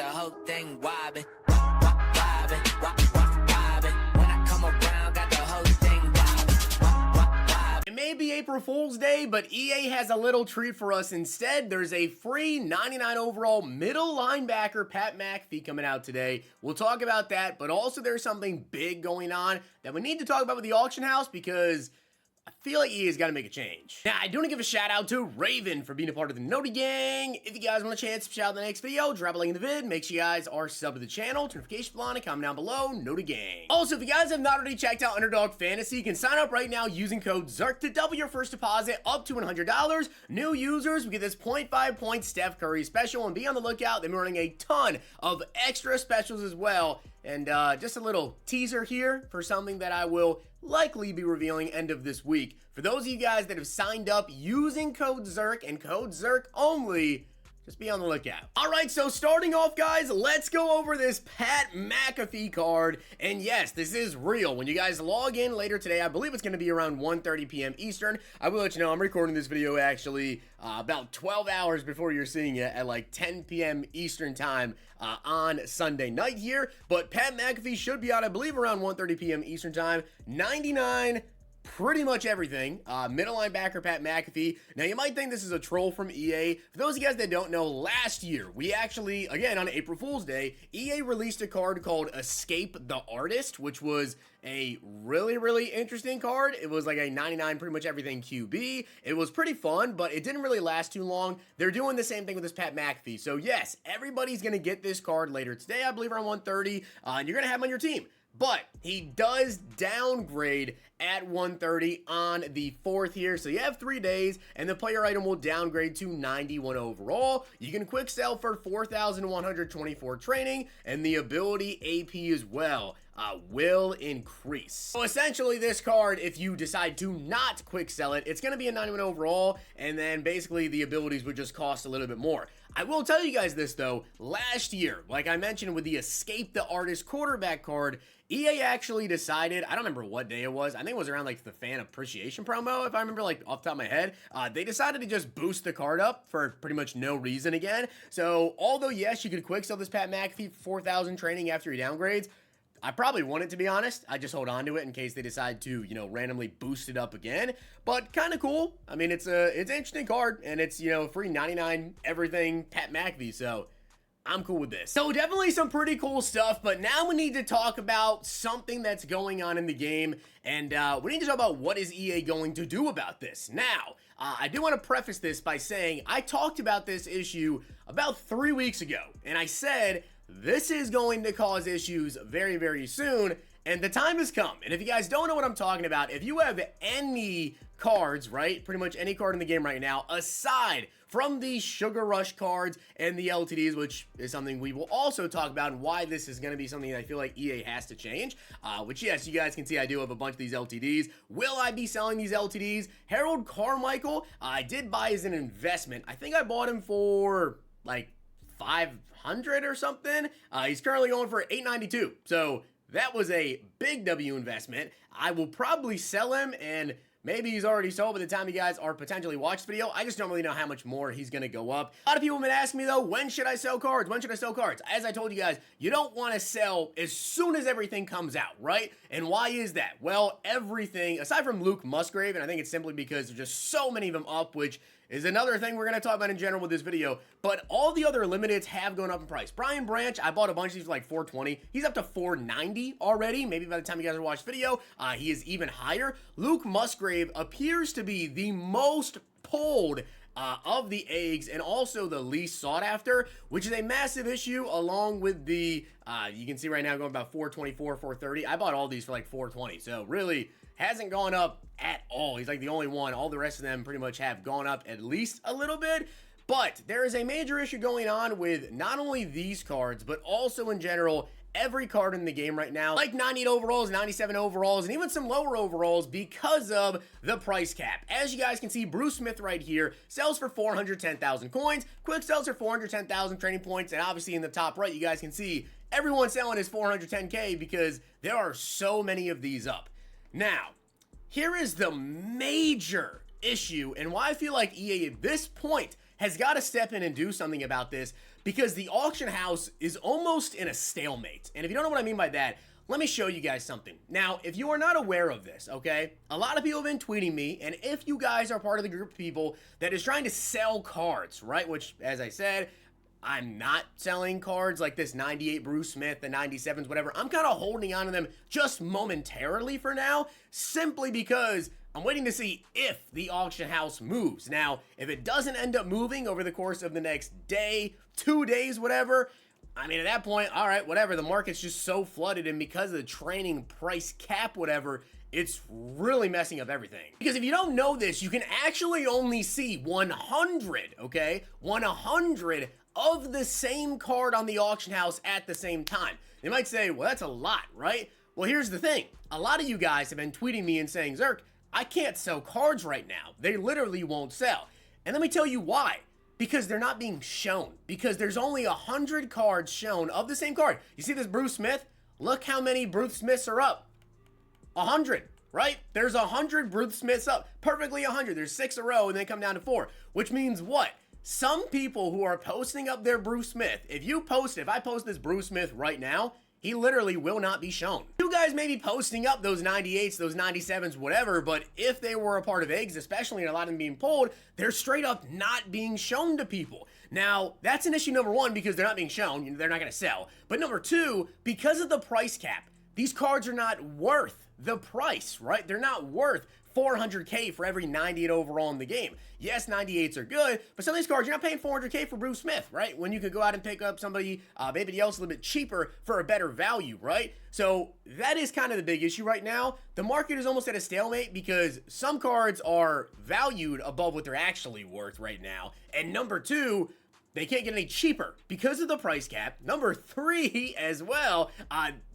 the whole thing wobbin', wobbin', wobbin'. When I come around, got the whole thing wobbin'. It may be April Fool's Day, but EA has a little treat for us instead. There's a free 99 overall middle linebacker, Pat McAfee, coming out today. We'll talk about that, but also there's something big going on that we need to talk about with the auction house because I feel like EA's got to make a change. Now, I do want to give a shout out to Raven for being a part of the Noti Gang. If you guys want a chance to shout out in the next video, drop a link in the vid. Make sure you guys are subbed to the channel, turn notification bell on, and comment down below, Noti Gang. Also, if you guys have not already checked out Underdog Fantasy, you can sign up right now using code ZIRK to double your first deposit up to $100. New users, we get this 0.5 point Steph Curry special, and be on the lookout. They're running a ton of extra specials as well. And just a little teaser here for something that I will likely be revealing end of this week. For those of you guys that have signed up using code ZIRK and code ZIRK only, just be on the lookout. All right, so starting off, guys, let's go over this Pat McAfee card. And yes, this is real. When you guys log in later today, I believe it's going to be around 1:30 p.m. Eastern. I will let you know I'm recording this video actually about 12 hours before you're seeing it at like 10 p.m. Eastern time on Sunday night here. But Pat McAfee should be out, I believe, around 1:30 p.m. Eastern time. 99. Pretty much everything. Middle linebacker Pat McAfee. Now, you might think this is a troll from EA. For those of you guys that don't know, last year, we actually, again, on April Fool's Day, EA released a card called Escape the Artist, which was a really, really interesting card. It was like a 99 pretty much everything QB. It was pretty fun, but it didn't really last too long. They're doing the same thing with this Pat McAfee. So, yes, everybody's going to get this card later today, I believe around 1:30, and you're going to have him on your team. But he does downgrade at 1:30 on the 4th here. So you have 3 days, and the player item will downgrade to 91 overall. You can quick sell for 4,124 training, and the ability AP as well will increase. So essentially this card, if you decide to not quick sell it, it's going to be a 91 overall, and then basically the abilities would just cost a little bit more. I will tell you guys this though, last year, like I mentioned with the Escape the Artist quarterback card, EA actually decided, I don't remember what day it was, I think it was around like the fan appreciation promo, if I remember like off the top of my head, they decided to just boost the card up for pretty much no reason again. So although yes, you could quick sell this Pat McAfee for 4,000 training after he downgrades, I probably wouldn't, to be honest. I just hold on to it in case they decide to, you know, randomly boost it up again. But kind of cool. I mean, it's an interesting card, and it's, you know, free 99 everything Pat McAfee, so I'm cool with this. So definitely some pretty cool stuff, but now we need to talk about something that's going on in the game, and we need to talk about what is EA going to do about this. Now, I do want to preface this by saying I talked about this issue about 3 weeks ago, and I said this is going to cause issues very, very soon, and the time has come. And if you guys don't know what I'm talking about, if you have any cards, right, pretty much any card in the game right now, aside from the Sugar Rush cards and the LTDs, which is something we will also talk about and why this is going to be something that I feel like EA has to change, which, yes, you guys can see I do have a bunch of these LTDs. Will I be selling these LTDs? Harold Carmichael, I did buy as an investment. I think I bought him for, like, 500 or something. He's currently going for 892. So that was a big W investment. I will probably sell him, and maybe he's already sold by the time you guys are potentially watch the video. I just don't really know how much more he's going to go up. A lot of people have been asking me, though, when should I sell cards? When should I sell cards? As I told you guys, you don't want to sell as soon as everything comes out, right? And why is that? Well, everything, aside from Luke Musgrave, and I think it's simply because there's just so many of them up, which is another thing we're going to talk about in general with this video, but all the other limiteds have gone up in price. Brian Branch, I bought a bunch of these for like $420. He's up to $490 already. Maybe by the time you guys watch the video, he is even higher. Luke Musgrave appears to be the most pulled of the eggs and also the least sought after, which is a massive issue along with the, you can see right now going about $424, $430. I bought all these for like $420, so really hasn't gone up at all. He's like the only one. All the rest of them pretty much have gone up at least a little bit. But there is a major issue going on with not only these cards, but also in general every card in the game right now, like 98 overalls, 97 overalls, and even some lower overalls because of the price cap. As you guys can see, Bruce Smith right here sells for 410,000 coins, quick sells for 410,000 training points, and obviously in the top right, you guys can see everyone selling is 410K because there are so many of these up. Now, here is the major issue and why I feel like EA at this point has got to step in and do something about this because the auction house is almost in a stalemate. And if you don't know what I mean by that, let me show you guys something. Now, if you are not aware of this, okay, a lot of people have been tweeting me, and if you guys are part of the group of people that is trying to sell cards, right, which, as I said, I'm not selling cards like this 98 Bruce Smith, the 97s, whatever. I'm kind of holding on to them just momentarily for now, simply because I'm waiting to see if the auction house moves. Now, if it doesn't end up moving over the course of the next day, 2 days, whatever, I mean, at that point, all right, whatever. The market's just so flooded, and because of the training price cap, whatever, it's really messing up everything. Because if you don't know this, you can actually only see 100, okay? 100 of the same card on the auction house at the same time. You might say, well, that's a lot, right? Well, here's the thing. A lot of you guys have been tweeting me and saying, Zirk, I can't sell cards right now. They literally won't sell. And let me tell you why. Because they're not being shown. Because there's only 100 cards shown of the same card. You see this Bruce Smith? Look how many Bruce Smiths are up. 100, right? There's 100 Bruce Smiths up. Perfectly 100. There's 6 a row and then come down to 4. Which means what? Some people who are posting up their Bruce Smith, if I post this Bruce Smith right now, he literally will not be shown. You guys may be posting up those 98s, those 97s, whatever, but if they were a part of eggs, especially, and a lot of them being pulled, they're straight up not being shown to people. Now, that's an issue number one, because they're not being shown, they're not gonna sell. But number two, because of the price cap, these cards are not worth the price, right? They're not worth 400K for every 98 overall in the game. Yes, 98s are good, but some of these cards, you're not paying 400K for Bruce Smith, right? When you could go out and pick up somebody, maybe else a little bit cheaper for a better value, right? So that is kind of the big issue right now. The market is almost at a stalemate because some cards are valued above what they're actually worth right now. And number two, they can't get any cheaper because of the price cap. Number three as well,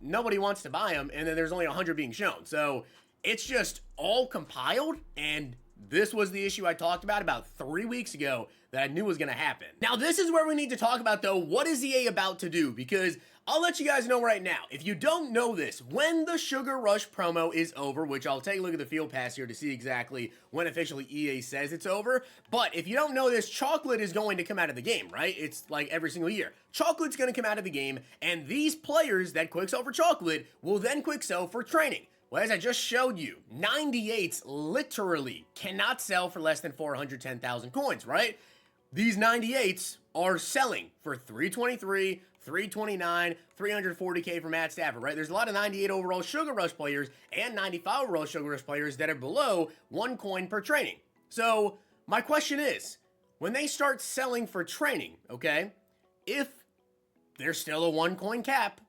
nobody wants to buy them, and then there's only 100 being shown. So it's just all compiled, and this was the issue I talked about 3 weeks ago that I knew was going to happen. Now, this is where we need to talk about, though, what is EA about to do? Because I'll let you guys know right now, if you don't know this, when the Sugar Rush promo is over, which I'll take a look at the field pass here to see exactly when officially EA says it's over, but if you don't know this, chocolate is going to come out of the game, right? It's like every single year. Chocolate's going to come out of the game, and these players that quick sell for chocolate will then quick sell for training. Well, as I just showed you, 98s literally cannot sell for less than 410,000 coins, right? These 98s are selling for 323, 329, 340K for Matt Stafford, right? There's a lot of 98 overall Sugar Rush players and 95 overall Sugar Rush players that are below 1 coin per training. So my question is, when they start selling for training, okay, if there's still a 1 coin cap,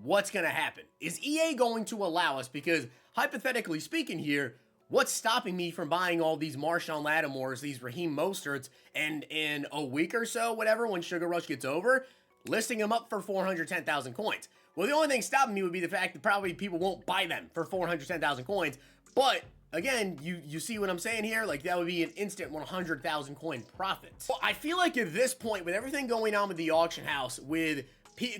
what's going to happen? Is EA going to allow us? Because hypothetically speaking here, what's stopping me from buying all these Marshawn Lattimore's, these Raheem Mosterts, and in a week or so, whatever, when Sugar Rush gets over, listing them up for 410,000 coins? Well, the only thing stopping me would be the fact that probably people won't buy them for 410,000 coins. But again, you see what I'm saying here? Like, that would be an instant 100,000 coin profit. Well, I feel like at this point, with everything going on with the auction house, with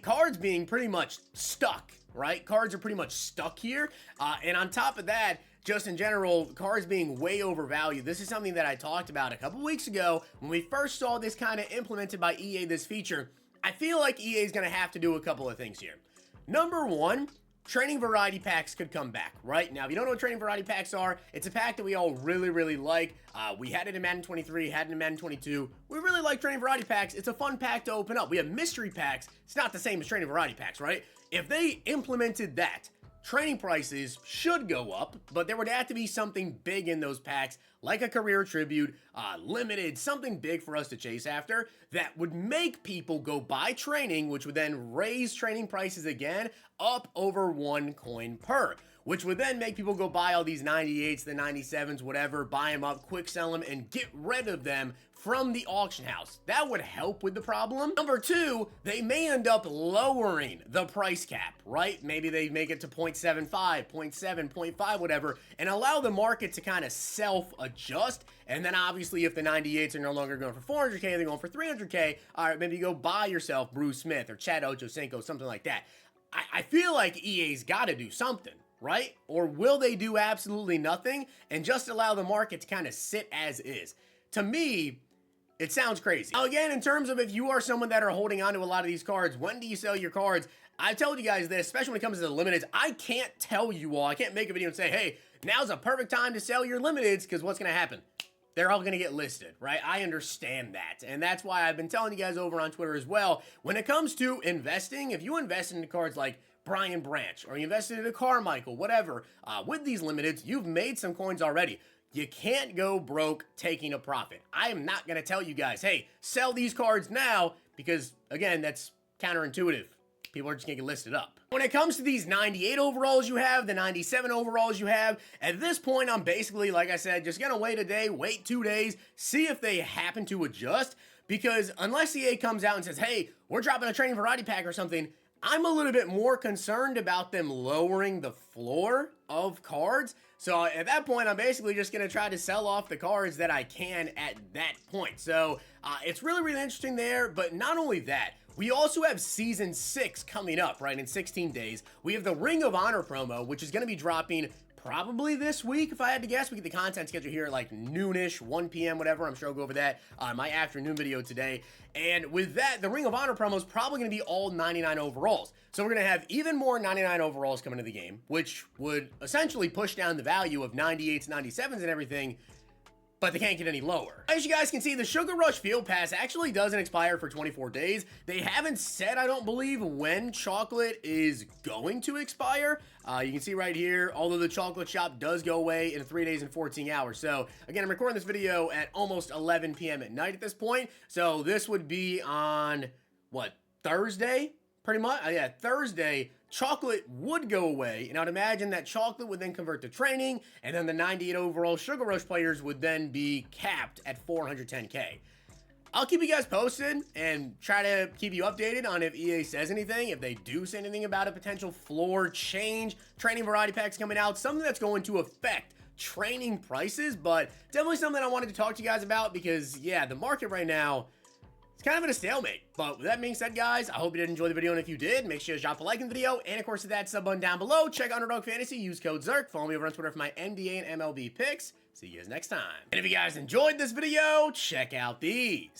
cards being pretty much stuck, right? Cards are pretty much stuck here. And on top of that, just in general, cards being way overvalued. This is something that I talked about a couple weeks ago when we first saw this kind of implemented by EA, this feature. I feel like EA is going to have to do a couple of things here. Number one, training variety packs could come back, right? Now, if you don't know what training variety packs are, it's a pack that we all really, really like. We had it in Madden 23, had it in Madden 22. We really like training variety packs. It's a fun pack to open up. We have mystery packs. It's not the same as training variety packs, right? If they implemented that, training prices should go up, but there would have to be something big in those packs, like a career tribute, limited, something big for us to chase after that would make people go buy training, which would then raise training prices again up over 1 coin per, which would then make people go buy all these 98s, the 97s, whatever, buy them up, quick sell them, and get rid of them from the auction house. That would help with the problem. Number two, they may end up lowering the price cap, right? Maybe they make it to 0.75, 0.7, 0.5, whatever, and allow the market to kind of self-adjust. And then obviously if the 98s are no longer going for 400K, they're going for 300K, all right, maybe you go buy yourself Bruce Smith or Chad Ochocinco, something like that. I feel like EA's got to do something, right? Or will they do absolutely nothing and just allow the market to kind of sit as is? To me, It sounds crazy. Now, again, in terms of if you are someone that are holding on to a lot of these cards, when do you sell your cards? I told you guys this, especially when it comes to the limiteds. I can't tell you all. I can't make a video and say, hey, now's a perfect time to sell your limiteds, because what's going to happen? They're all going to get listed, right? I understand that. And that's why I've been telling you guys over on Twitter as well. When it comes to investing, if you invest into cards like Brian Branch, or you invested into Carmichael, whatever, with these limiteds, you've made some coins already. You can't go broke taking a profit. I am not going to tell you guys, hey, sell these cards now, because, again, that's counterintuitive. People are just going to get listed up. When it comes to these 98 overalls you have, the 97 overalls you have, at this point, I'm basically, like I said, just going to wait a day, wait 2 days, see if they happen to adjust, because unless EA comes out and says, hey, we're dropping a training variety pack or something, I'm a little bit more concerned about them lowering the floor of cards. So at that point, I'm basically just going to try to sell off the cards that I can at that point. So it's really, really interesting there. But not only that, we also have Season 6 coming up, right, in 16 days. We have the Ring of Honor promo, which is going to be dropping probably this week, if I had to guess. We get the content schedule here at like noonish, 1 p.m., whatever. I'm sure I'll go over that on my afternoon video today. And with that, the Ring of Honor promo is probably going to be all 99 overalls. So we're going to have even more 99 overalls coming to the game, which would essentially push down the value of 98s, 97s, and everything, but they can't get any lower. As you guys can see, the Sugar Rush Field Pass actually doesn't expire for 24 days. They haven't said, I don't believe, when chocolate is going to expire. You can see right here, although the chocolate shop does go away in 3 days and 14 hours. So again, I'm recording this video at almost 11 p.m. at night at this point. So this would be on, what, Thursday? Pretty much, yeah, Thursday, chocolate would go away, and I'd imagine that chocolate would then convert to training, and then the 98 overall Sugar Rush players would then be capped at 410K. I'll keep you guys posted and try to keep you updated on if EA says anything, if they do say anything about a potential floor change, training variety packs coming out, something that's going to affect training prices, but definitely something I wanted to talk to you guys about because, yeah, the market right now, it's kind of in a stalemate. But with that being said, guys, I hope you did enjoy the video, and if you did, make sure to drop a like in the video, and of course, hit that sub button down below. Check out Underdog Fantasy, use code ZERK, follow me over on Twitter for my NBA and MLB picks. See you guys next time. And if you guys enjoyed this video, check out these.